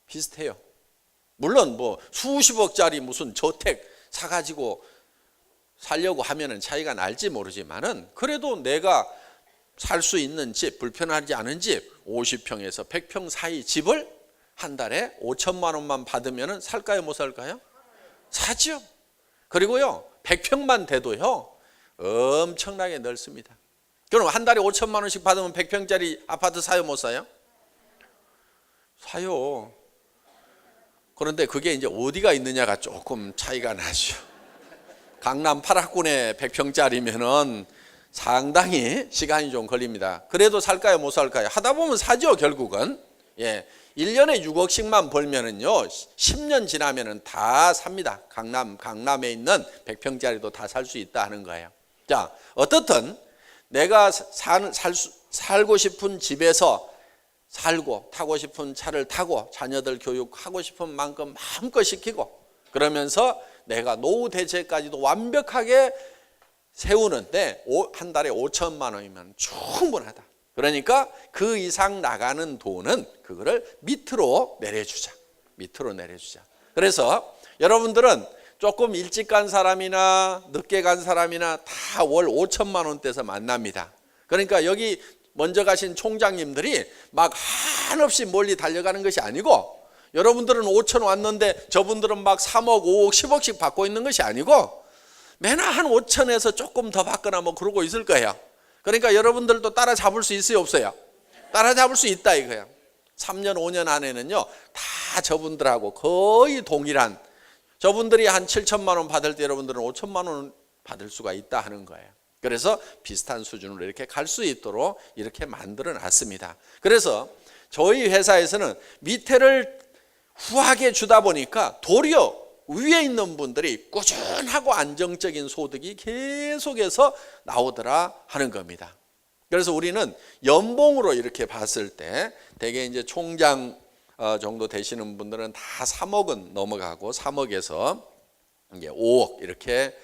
비슷해요. 물론 뭐 수십억짜리 무슨 저택 사가지고 살려고 하면은 차이가 날지 모르지만은 그래도 내가 살 수 있는 집, 불편하지 않은 집 50평에서 100평 사이 집을 한 달에 5천만 원만 받으면은 살까요, 못 살까요? 사죠. 그리고요 100평만 돼도요 엄청나게 넓습니다. 그럼 한 달에 5천만 원씩 받으면 100평짜리 아파트 사요, 못 사요? 사요. 그런데 그게 이제 어디가 있느냐가 조금 차이가 나죠. 강남 8학군에 100평짜리면은 상당히 시간이 좀 걸립니다. 그래도 살까요, 못 살까요? 하다 보면 사죠, 결국은. 예. 1년에 6억씩만 벌면은요, 10년 지나면은 다 삽니다. 강남에 있는 100평짜리도 다 살 수 있다 하는 거예요. 자, 어떻든 내가 살고 싶은 집에서 살고 타고 싶은 차를 타고 자녀들 교육하고 싶은 만큼 마음껏 시키고 그러면서 내가 노후 대책까지도 완벽하게 세우는데 한 달에 5천만 원이면 충분하다. 그러니까 그 이상 나가는 돈은 그거를 밑으로 내려주자. 밑으로 내려주자. 그래서 여러분들은 조금 일찍 간 사람이나 늦게 간 사람이나 다 월 5천만 원대에서 만납니다. 그러니까 여기 먼저 가신 총장님들이 막 한없이 멀리 달려가는 것이 아니고 여러분들은 5천 왔는데 저분들은 막 3억, 5억, 10억씩 받고 있는 것이 아니고 매나 한 5천에서 조금 더 받거나 뭐 그러고 있을 거예요. 그러니까 여러분들도 따라잡을 수 있어요, 없어요? 따라잡을 수 있다 이거예요. 3년, 5년 안에는요 다 저분들하고 거의 동일한, 저분들이 한 7천만 원 받을 때 여러분들은 5천만 원 받을 수가 있다 하는 거예요. 그래서 비슷한 수준으로 이렇게 갈 수 있도록 이렇게 만들어 놨습니다. 그래서 저희 회사에서는 밑에를 후하게 주다 보니까 도리어 위에 있는 분들이 꾸준하고 안정적인 소득이 계속해서 나오더라 하는 겁니다. 그래서 우리는 연봉으로 이렇게 봤을 때 대개 이제 총장 정도 되시는 분들은 다 3억은 넘어가고 3억에서 이제 5억 이렇게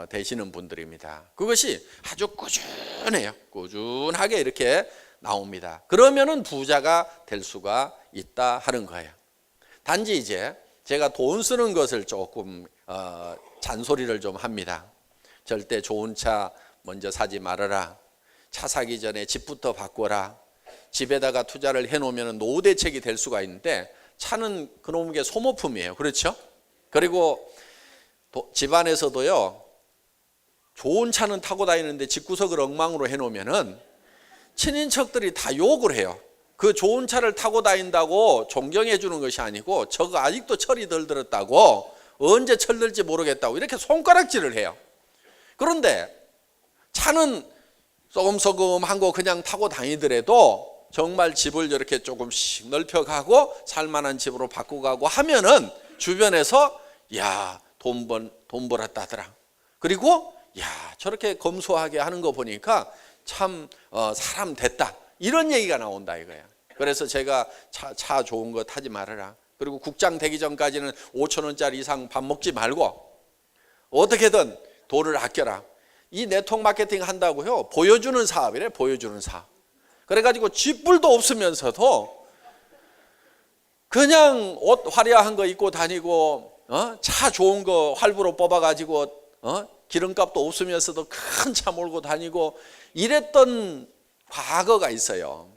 되시는 분들입니다. 그것이 아주 꾸준해요. 꾸준하게 이렇게 나옵니다. 그러면은 부자가 될 수가 있다 하는 거예요. 단지 이제 제가 돈 쓰는 것을 조금 잔소리를 좀 합니다. 절대 좋은 차 먼저 사지 말아라. 차 사기 전에 집부터 바꿔라. 집에다가 투자를 해놓으면 노후 대책이 될 수가 있는데 차는 그놈의 소모품이에요. 그렇죠? 그리고 집안에서도요. 좋은 차는 타고 다니는데 집구석을 엉망으로 해놓으면은 친인척들이 다 욕을 해요. 그 좋은 차를 타고 다닌다고 존경해 주는 것이 아니고 저거 아직도 철이 덜 들었다고 언제 철들지 모르겠다고 이렇게 손가락질을 해요. 그런데 차는 쏘금쏘금한 거 그냥 타고 다니더라도 정말 집을 이렇게 조금씩 넓혀가고 살만한 집으로 바꾸가고 하면은 주변에서 야, 돈 벌었다더라. 그리고 야, 저렇게 검소하게 하는 거 보니까 참 사람 됐다. 이런 얘기가 나온다 이거야. 그래서 제가 차 좋은 거 타지 말아라. 그리고 국장 되기 전까지는 5천 원짜리 이상 밥 먹지 말고 어떻게든 돈을 아껴라. 이 네트워크 마케팅 한다고요. 보여주는 사업이래. 보여주는 사업. 그래가지고 쥐뿔도 없으면서도 그냥 옷 화려한 거 입고 다니고 차 좋은 거 할부로 뽑아가지고 기름값도 없으면서도 큰 차 몰고 다니고 이랬던 과거가 있어요.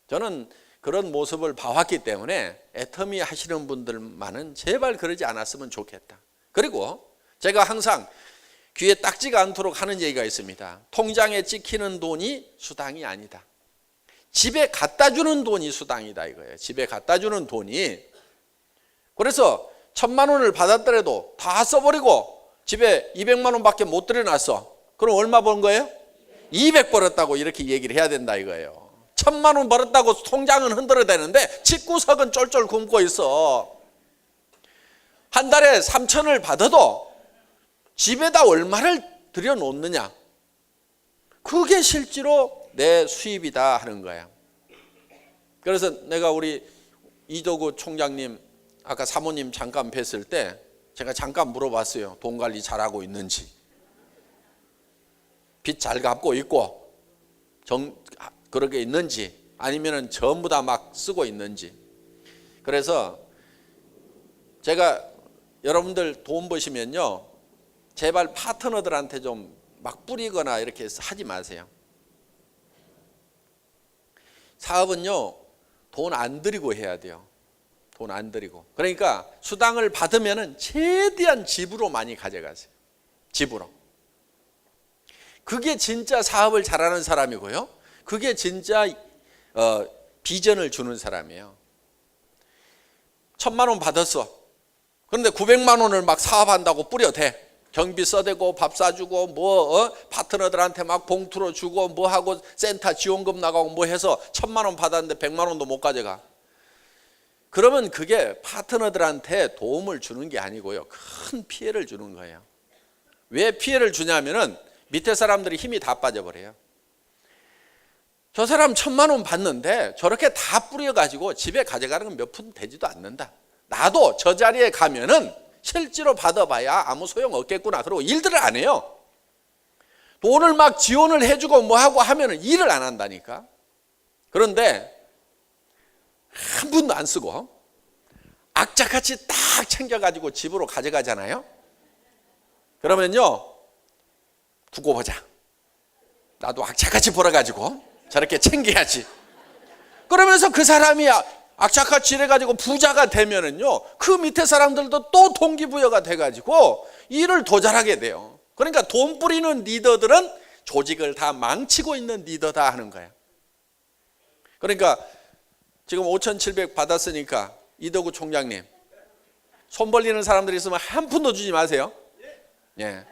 저는 그런 모습을 봐왔기 때문에 애터미 하시는 분들만은 제발 그러지 않았으면 좋겠다. 그리고 제가 항상 귀에 딱지가 않도록 하는 얘기가 있습니다. 통장에 찍히는 돈이 수당이 아니다. 집에 갖다 주는 돈이 수당이다 이거예요. 집에 갖다 주는 돈이. 그래서 1,000만 원을 받았더라도 다 써버리고 집에 200만 원밖에 못 들여놨어. 그럼 얼마 번 거예요? 200 벌었다고 이렇게 얘기를 해야 된다 이거예요. 1,000만 원 벌었다고 통장은 흔들어야 되는데 집구석은 쫄쫄 굶고 있어. 한 달에 3천을 받아도 집에다 얼마를 들여놓느냐, 그게 실제로 내 수입이다 하는 거야. 그래서 내가 우리 이도구 총장님 아까 사모님 잠깐 뵀을 때 제가 잠깐 물어봤어요. 돈 관리 잘하고 있는지, 빚 잘 갚고 있고 그렇게 있는지, 아니면 전부 다 막 쓰고 있는지. 그래서 제가 여러분들 돈 버시면요, 제발 파트너들한테 좀 막 뿌리거나 이렇게 하지 마세요. 사업은요, 돈 안 들이고 해야 돼요. 돈 안 들이고. 그러니까 수당을 받으면은 최대한 집으로 많이 가져가세요. 집으로. 그게 진짜 사업을 잘하는 사람이고요. 그게 진짜 비전을 주는 사람이에요. 1,000만 원 받았어. 그런데 900만 원을 막 사업한다고 뿌려대. 경비 써대고 밥 사주고 파트너들한테 막 봉투로 주고 뭐 하고 센터 지원금 나가고 뭐 해서 1,000만 원 받았는데 100만 원도 못 가져가. 그러면 그게 파트너들한테 도움을 주는 게 아니고요, 큰 피해를 주는 거예요. 왜 피해를 주냐면은 밑에 사람들이 힘이 다 빠져버려요. 저 사람 1,000만 원 받는데 저렇게 다 뿌려가지고 집에 가져가는 건 몇 푼 되지도 않는다. 나도 저 자리에 가면은 실제로 받아봐야 아무 소용 없겠구나. 그리고 일들을 안 해요. 돈을 막 지원을 해주고 뭐 하고 하면은 일을 안 한다니까. 그런데 한 푼도 안 쓰고 악착같이 딱 챙겨가지고 집으로 가져가잖아요. 그러면요, 두고 보자. 나도 악착같이 벌어가지고 저렇게 챙겨야지. 그러면서 그 사람이 악착같이 이래가지고 부자가 되면은요, 그 밑에 사람들도 또 동기부여가 돼가지고 일을 더 잘하게 돼요. 그러니까 돈 뿌리는 리더들은 조직을 다 망치고 있는 리더다 하는 거예요. 그러니까 지금 5,700 받았으니까 이덕우 총장님, 손 벌리는 사람들이 있으면 한 푼도 주지 마세요. 예.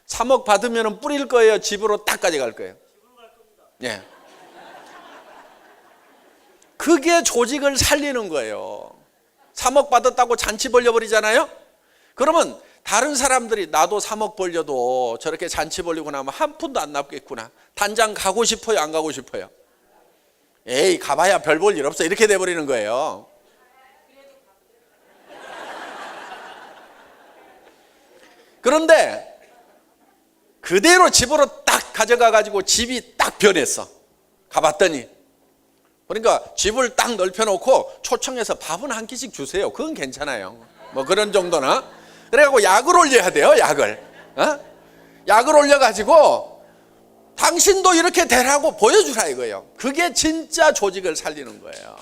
3억 받으면 뿌릴 거예요? 집으로 딱 가져갈 거예요? 예. 그게 조직을 살리는 거예요. 3억 받았다고 잔치 벌려버리잖아요. 그러면 다른 사람들이 나도 3억 벌려도 저렇게 잔치 벌리고 나면 한 푼도 안 남겠구나. 단장 가고 싶어요, 안 가고 싶어요? 에이, 가봐야 별 볼 일 없어, 이렇게 돼버리는 거예요. 그런데 그대로 집으로 딱 가져가가지고 집이 딱 변했어. 가봤더니. 그러니까 집을 딱 넓혀놓고 초청해서 밥은 한 끼씩 주세요. 그건 괜찮아요. 뭐 그런 정도나. 그래갖고 약을 올려야 돼요, 약을. 약을 올려가지고 당신도 이렇게 되라고 보여주라 이거예요. 그게 진짜 조직을 살리는 거예요.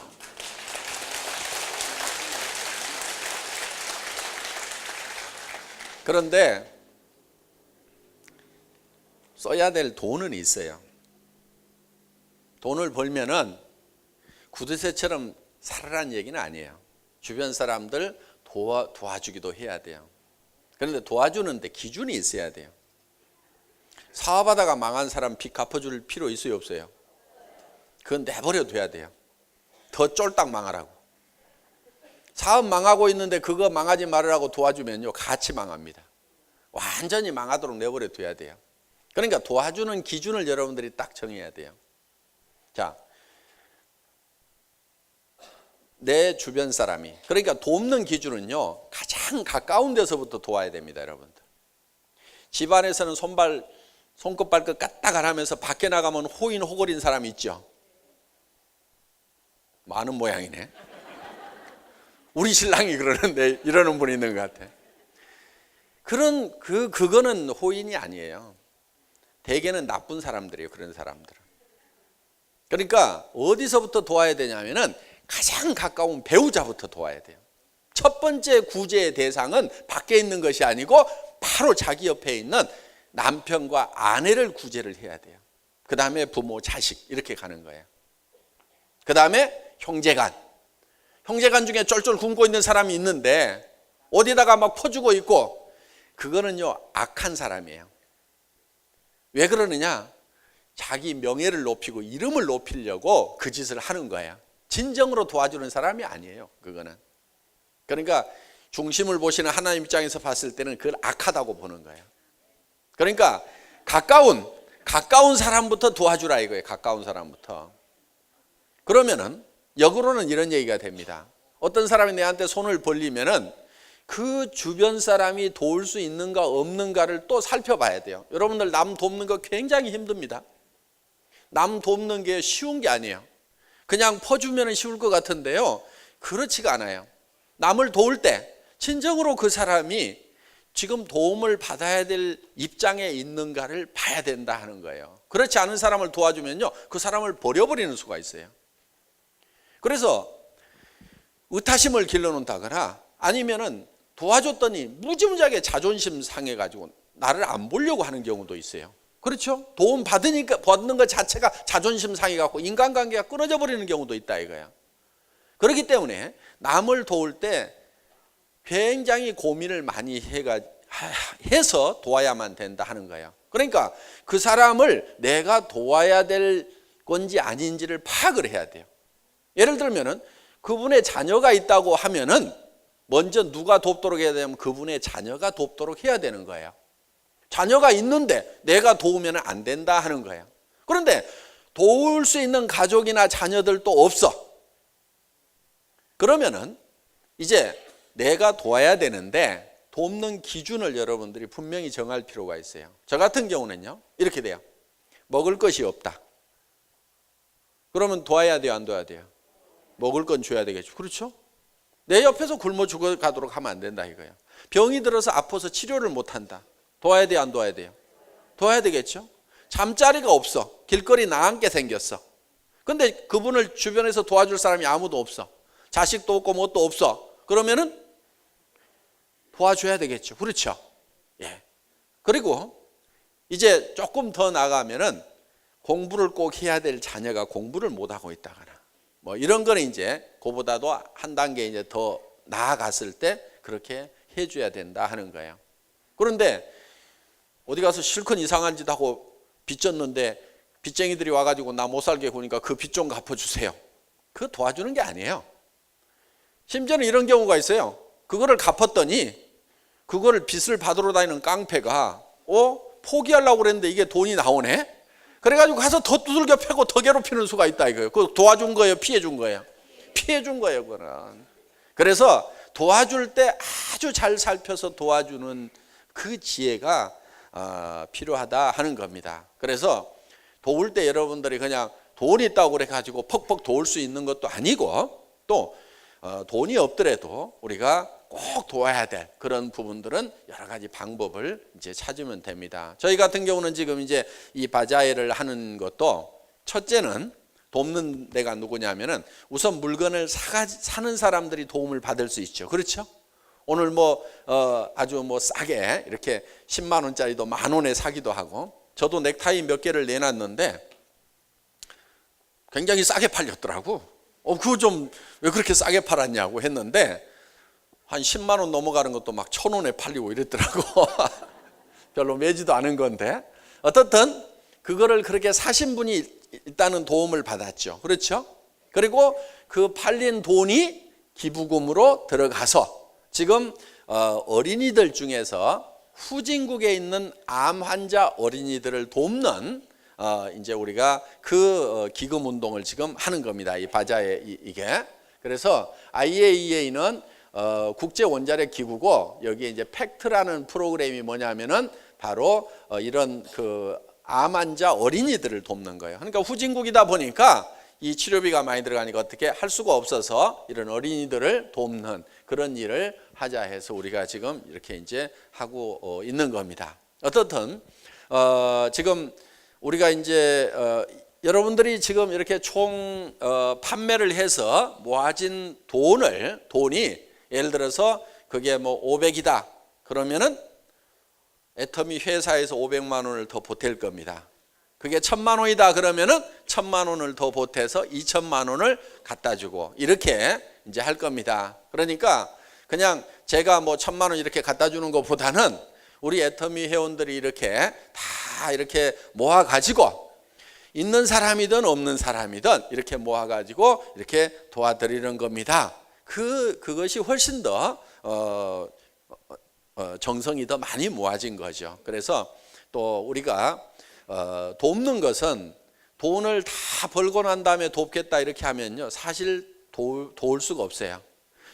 그런데 써야 될 돈은 있어요. 돈을 벌면은 구두쇠처럼 살아라는 얘기는 아니에요. 주변 사람들 도와주기도 해야 돼요. 그런데 도와주는데 기준이 있어야 돼요. 사업하다가 망한 사람 빚 갚아줄 필요 있어요, 없어요? 그건 내버려 둬야 돼요. 더 쫄딱 망하라고. 사업 망하고 있는데 그거 망하지 말으라고 도와주면요, 같이 망합니다. 완전히 망하도록 내버려 둬야 돼요. 그러니까 도와주는 기준을 여러분들이 딱 정해야 돼요. 자, 내 주변 사람이, 그러니까 돕는 기준은요, 가장 가까운 데서부터 도와야 됩니다, 여러분들. 집안에서는 손끝 발끝 까딱 안 하면서 밖에 나가면 호인 호걸인 사람이 있죠. 많은 모양이네. 우리 신랑이 그러는데 이러는 분이 있는 것 같아. 그거는 호인이 아니에요. 대개는 나쁜 사람들이에요, 그런 사람들은. 그러니까 어디서부터 도와야 되냐면은 가장 가까운 배우자부터 도와야 돼요. 첫 번째 구제의 대상은 밖에 있는 것이 아니고 바로 자기 옆에 있는 남편과 아내를 구제를 해야 돼요. 그 다음에 부모, 자식 이렇게 가는 거예요. 그 다음에 형제간 중에 쫄쫄 굶고 있는 사람이 있는데 어디다가 막 퍼주고 있고, 그거는요, 악한 사람이에요. 왜 그러느냐? 자기 명예를 높이고 이름을 높이려고 그 짓을 하는 거예요. 진정으로 도와주는 사람이 아니에요, 그거는. 그러니까 중심을 보시는 하나님 입장에서 봤을 때는 그걸 악하다고 보는 거예요. 그러니까 가까운 사람부터 도와주라 이거예요, 가까운 사람부터. 그러면은 역으로는 이런 얘기가 됩니다. 어떤 사람이 내한테 손을 벌리면은 그 주변 사람이 도울 수 있는가 없는가를 또 살펴봐야 돼요. 여러분들 남 돕는 거 굉장히 힘듭니다. 남 돕는 게 쉬운 게 아니에요. 그냥 퍼주면 쉬울 것 같은데요, 그렇지가 않아요. 남을 도울 때 진정으로 그 사람이 지금 도움을 받아야 될 입장에 있는가를 봐야 된다 하는 거예요. 그렇지 않은 사람을 도와주면요, 그 사람을 버려버리는 수가 있어요. 그래서 의타심을 길러놓는다거나 아니면은 도와줬더니 무지무지하게 자존심 상해가지고 나를 안 보려고 하는 경우도 있어요. 그렇죠? 도움 받는 것 자체가 자존심 상해갖고 인간관계가 끊어져 버리는 경우도 있다 이거야. 그렇기 때문에 남을 도울 때 굉장히 고민을 많이 해서 도와야만 된다 하는 거예요. 그러니까 그 사람을 내가 도와야 될 건지 아닌지를 파악을 해야 돼요. 예를 들면은 그분의 자녀가 있다고 하면은 먼저 누가 돕도록 해야 되냐면 그분의 자녀가 돕도록 해야 되는 거예요. 자녀가 있는데 내가 도우면 안 된다 하는 거예요. 그런데 도울 수 있는 가족이나 자녀들도 없어. 그러면은 이제 내가 도와야 되는데 돕는 기준을 여러분들이 분명히 정할 필요가 있어요. 저 같은 경우는요, 이렇게 돼요. 먹을 것이 없다. 그러면 도와야 돼요, 안 도와야 돼요? 먹을 건 줘야 되겠죠. 그렇죠? 내 옆에서 굶어 죽어가도록 하면 안 된다 이거예요. 병이 들어서 아파서 치료를 못 한다. 도와야 돼요, 안 도와야 돼요? 도와야 되겠죠. 잠자리가 없어. 길거리 나앉게 생겼어. 근데 그분을 주변에서 도와줄 사람이 아무도 없어. 자식도 없고 뭣도 없어. 그러면은 도와줘야 되겠죠. 그렇죠? 예. 그리고 이제 조금 더 나가면은 공부를 꼭 해야 될 자녀가 공부를 못 하고 있다거나 뭐 이런 거는 이제 그보다도 한 단계 이제 더 나아갔을 때 그렇게 해줘야 된다 하는 거예요. 그런데 어디 가서 실컷 이상한 짓 하고 빚 졌는데 빚쟁이들이 와가지고 나 못 살게 구니까 그 빚 좀 갚아주세요. 그거 도와주는 게 아니에요. 심지어는 이런 경우가 있어요. 그거를 갚았더니 그거를 빚을 받으러 다니는 깡패가 포기하려고 그랬는데 이게 돈이 나오네? 그래가지고 가서 더 두들겨 패고 더 괴롭히는 수가 있다 이거예요. 그거 도와준 거예요, 피해준 거예요? 피해준 거예요, 그거는. 그래서 도와줄 때 아주 잘 살펴서 도와주는 그 지혜가 필요하다 하는 겁니다. 그래서 도울 때 여러분들이 그냥 돈이 있다고 그래가지고 퍽퍽 도울 수 있는 것도 아니고 또 돈이 없더라도 우리가 꼭 도와야 될 그런 부분들은 여러 가지 방법을 이제 찾으면 됩니다. 저희 같은 경우는 지금 이제 이 바자회를 하는 것도 첫째는 돕는 데가 누구냐면은 우선 물건을 사는 사람들이 도움을 받을 수 있죠. 그렇죠? 오늘 아주 싸게 이렇게 10만 원짜리도 만 원에 사기도 하고 저도 넥타이 몇 개를 내놨는데 굉장히 싸게 팔렸더라고. 그거 좀 왜 그렇게 싸게 팔았냐고 했는데 한 10만 원 넘어가는 것도 막 1,000원에 팔리고 이랬더라고. 별로 매지도 않은 건데 어떻든 그거를 그렇게 사신 분이 일단은 도움을 받았죠. 그렇죠? 그리고 그 팔린 돈이 기부금으로 들어가서 지금 어린이들 중에서 후진국에 있는 암 환자 어린이들을 돕는 이제 우리가 그 기금 운동을 지금 하는 겁니다. 이 바자회 이게. 그래서 IAEA는 국제 원자력 기구고 여기에 이제 팩트라는 프로그램이 뭐냐면은 바로 이런 그 암 환자 어린이들을 돕는 거예요. 그러니까 후진국이다 보니까 이 치료비가 많이 들어가니까 어떻게 할 수가 없어서 이런 어린이들을 돕는 그런 일을 하자 해서 우리가 지금 이렇게 이제 하고 있는 겁니다. 어떻든 지금 우리가 이제 여러분들이 지금 이렇게 총 판매를 해서 모아진 돈이 예를 들어서 그게 500이다 그러면은 애터미 회사에서 500만 원을 더 보탤 겁니다. 그게 1,000만 원이다 그러면은 1,000만 원을 더 보태서 2,000만 원을 갖다 주고 이렇게 이제 할 겁니다. 그러니까 그냥 제가 1,000만 원 이렇게 갖다 주는 것보다는 우리 애터미 회원들이 이렇게 다 이렇게 모아 가지고 있는 사람이든 없는 사람이든 이렇게 모아 가지고 이렇게 도와드리는 겁니다. 그것이 훨씬 더 정성이 더 많이 모아진 거죠. 그래서 또 우리가 돕는 것은 돈을 다 벌고 난 다음에 돕겠다 이렇게 하면요 사실 도울 수가 없어요.